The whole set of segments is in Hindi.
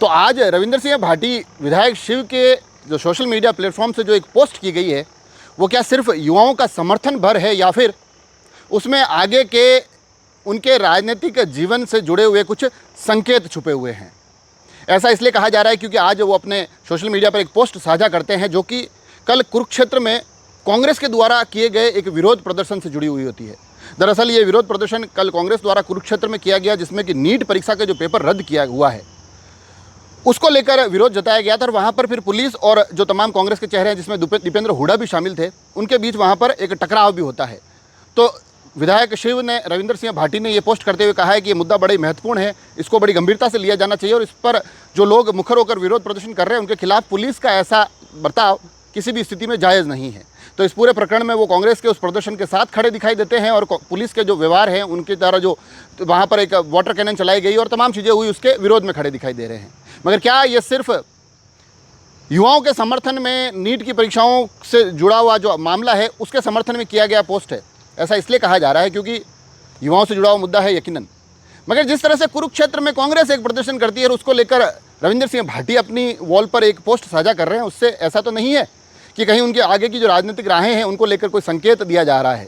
तो आज रविंद्र सिंह भाटी विधायक शिव के जो सोशल मीडिया प्लेटफॉर्म से जो एक पोस्ट की गई है, वो क्या सिर्फ युवाओं का समर्थन भर है या फिर उसमें आगे के उनके राजनीतिक जीवन से जुड़े हुए कुछ संकेत छुपे हुए हैं? ऐसा इसलिए कहा जा रहा है क्योंकि आज वो अपने सोशल मीडिया पर एक पोस्ट साझा करते हैं जो कि कल कुरुक्षेत्र में कांग्रेस के द्वारा किए गए एक विरोध प्रदर्शन से जुड़ी हुई होती है। दरअसल ये विरोध प्रदर्शन कल कांग्रेस द्वारा कुरुक्षेत्र में किया गया, जिसमें कि नीट परीक्षा का जो पेपर रद्द किया हुआ है उसको लेकर विरोध जताया गया था। और वहाँ पर फिर पुलिस और जो तमाम कांग्रेस के चेहरे हैं, जिसमें दीपेंद्र हुड्डा भी शामिल थे, उनके बीच वहाँ पर एक टकराव भी होता है। तो विधायक शिव ने रविंद्र सिंह भाटी ने ये पोस्ट करते हुए कहा है कि ये मुद्दा बड़ी महत्वपूर्ण है, इसको बड़ी गंभीरता से लिया जाना चाहिए और इस पर जो लोग मुखर होकर विरोध प्रदर्शन कर रहे हैं उनके खिलाफ पुलिस का ऐसा बर्ताव किसी भी स्थिति में जायज़ नहीं है। तो इस पूरे प्रकरण में वो कांग्रेस के उस प्रदर्शन के साथ खड़े दिखाई देते हैं और पुलिस के जो व्यवहार हैं उनके द्वारा जो वहाँ पर एक वाटर कैनन चलाई गई और तमाम चीज़ें हुई, उसके विरोध में खड़े दिखाई दे रहे हैं। मगर क्या ये सिर्फ युवाओं के समर्थन में नीट की परीक्षाओं से जुड़ा हुआ जो मामला है उसके समर्थन में किया गया पोस्ट है? ऐसा इसलिए कहा जा रहा है क्योंकि युवाओं से जुड़ा हुआ मुद्दा है यकीनन। मगर जिस तरह से कुरुक्षेत्र में कांग्रेस एक प्रदर्शन करती है और उसको लेकर रविंद्र सिंह भाटी अपनी वॉल पर एक पोस्ट साझा कर रहे हैं, उससे ऐसा तो नहीं है कि कहीं उनके आगे की जो राजनीतिक राहें हैं उनको लेकर कोई संकेत दिया जा रहा है?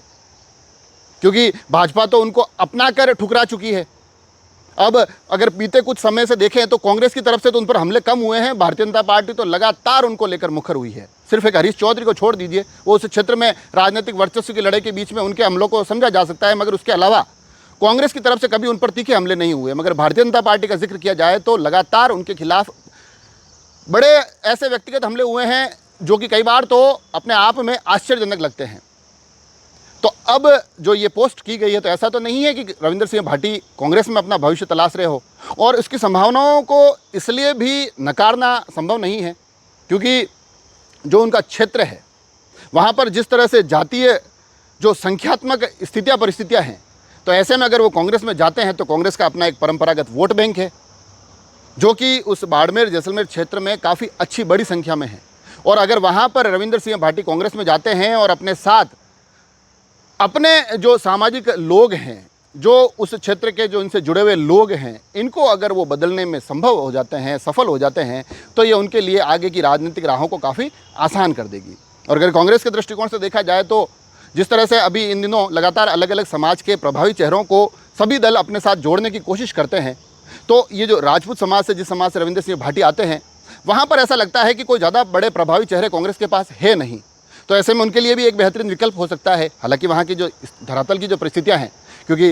क्योंकि भाजपा तो उनको अपना कर ठुकरा चुकी है। अब अगर बीते कुछ समय से देखें तो कांग्रेस की तरफ से तो उन पर हमले कम हुए हैं, भारतीय जनता पार्टी तो लगातार उनको लेकर मुखर हुई है। सिर्फ एक हरीश चौधरी को छोड़ दीजिए, वो उस क्षेत्र में राजनीतिक वर्चस्व की लड़ाई के बीच में उनके हमलों को समझा जा सकता है, मगर उसके अलावा कांग्रेस की तरफ से कभी उन पर तीखे हमले नहीं हुए। मगर भारतीय जनता पार्टी का जिक्र किया जाए तो लगातार उनके खिलाफ बड़े ऐसे व्यक्तिगत हमले हुए हैं जो कि कई बार तो अपने आप में आश्चर्यजनक लगते हैं। तो अब जो ये पोस्ट की गई है तो ऐसा तो नहीं है कि रविंद्र सिंह भाटी कांग्रेस में अपना भविष्य तलाश रहे हो, और इसकी संभावनाओं को इसलिए भी नकारना संभव नहीं है क्योंकि जो उनका क्षेत्र है वहाँ पर जिस तरह से जातीय जो संख्यात्मक परिस्थितियाँ हैं, तो ऐसे में अगर वो कांग्रेस में जाते हैं तो कांग्रेस का अपना एक परंपरागत वोट बैंक है जो कि उस बाड़मेर जैसलमेर क्षेत्र में काफ़ी अच्छी बड़ी संख्या में है। और अगर वहाँ पर रविंद्र सिंह भाटी कांग्रेस में जाते हैं और अपने साथ अपने जो सामाजिक लोग हैं, जो उस क्षेत्र के जो इनसे जुड़े हुए लोग हैं, इनको अगर वो बदलने में संभव हो जाते हैं, सफल हो जाते हैं, तो ये उनके लिए आगे की राजनीतिक राहों को काफ़ी आसान कर देगी। और अगर कांग्रेस के दृष्टिकोण से देखा जाए तो जिस तरह से अभी इन दिनों लगातार अलग अलग समाज के प्रभावी चेहरों को सभी दल अपने साथ जोड़ने की कोशिश करते हैं, तो ये जो राजपूत समाज से जिस समाज से रविंद्र सिंह भाटी आते हैं वहाँ पर ऐसा लगता है कि कोई ज़्यादा बड़े प्रभावी चेहरे कांग्रेस के पास है नहीं। तो ऐसे में उनके लिए भी एक बेहतरीन विकल्प हो सकता है। हालांकि वहाँ की जो धरातल की जो परिस्थितियाँ हैं, क्योंकि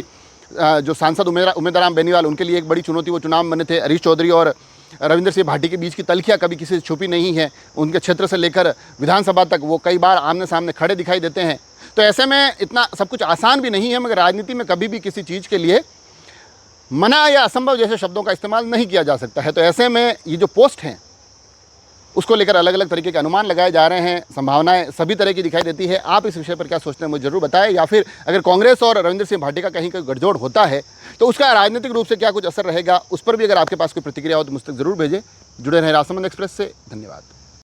जो सांसद उमेदराम बेनीवाल, उनके लिए एक बड़ी चुनौती वो चुनाव बने थे। हरीश चौधरी और रविंद्र सिंह भाटी के बीच की तलखियाँ कभी किसी से छुपी नहीं है। उनके क्षेत्र से लेकर विधानसभा तक वो कई बार आमने सामने खड़े दिखाई देते हैं। तो ऐसे में इतना सब कुछ आसान भी नहीं है, मगर राजनीति में कभी भी किसी चीज़ के लिए मना या असंभव जैसे शब्दों का इस्तेमाल नहीं किया जा सकता है। तो ऐसे में ये जो पोस्ट हैं उसको लेकर अलग अलग तरीके के अनुमान लगाए जा रहे हैं, संभावनाएं सभी तरह की दिखाई देती है। आप इस विषय पर क्या सोचते हैं मुझे जरूर बताएं, या फिर अगर कांग्रेस और रविंद्र सिंह भाटी का कहीं कोई गठजोड़ होता है तो उसका राजनीतिक रूप से क्या कुछ असर रहेगा, उस पर भी अगर आपके पास कोई प्रतिक्रिया हो तो मुझ तक जरूर भेजें। जुड़े रहें राजसमंद एक्सप्रेस से। धन्यवाद।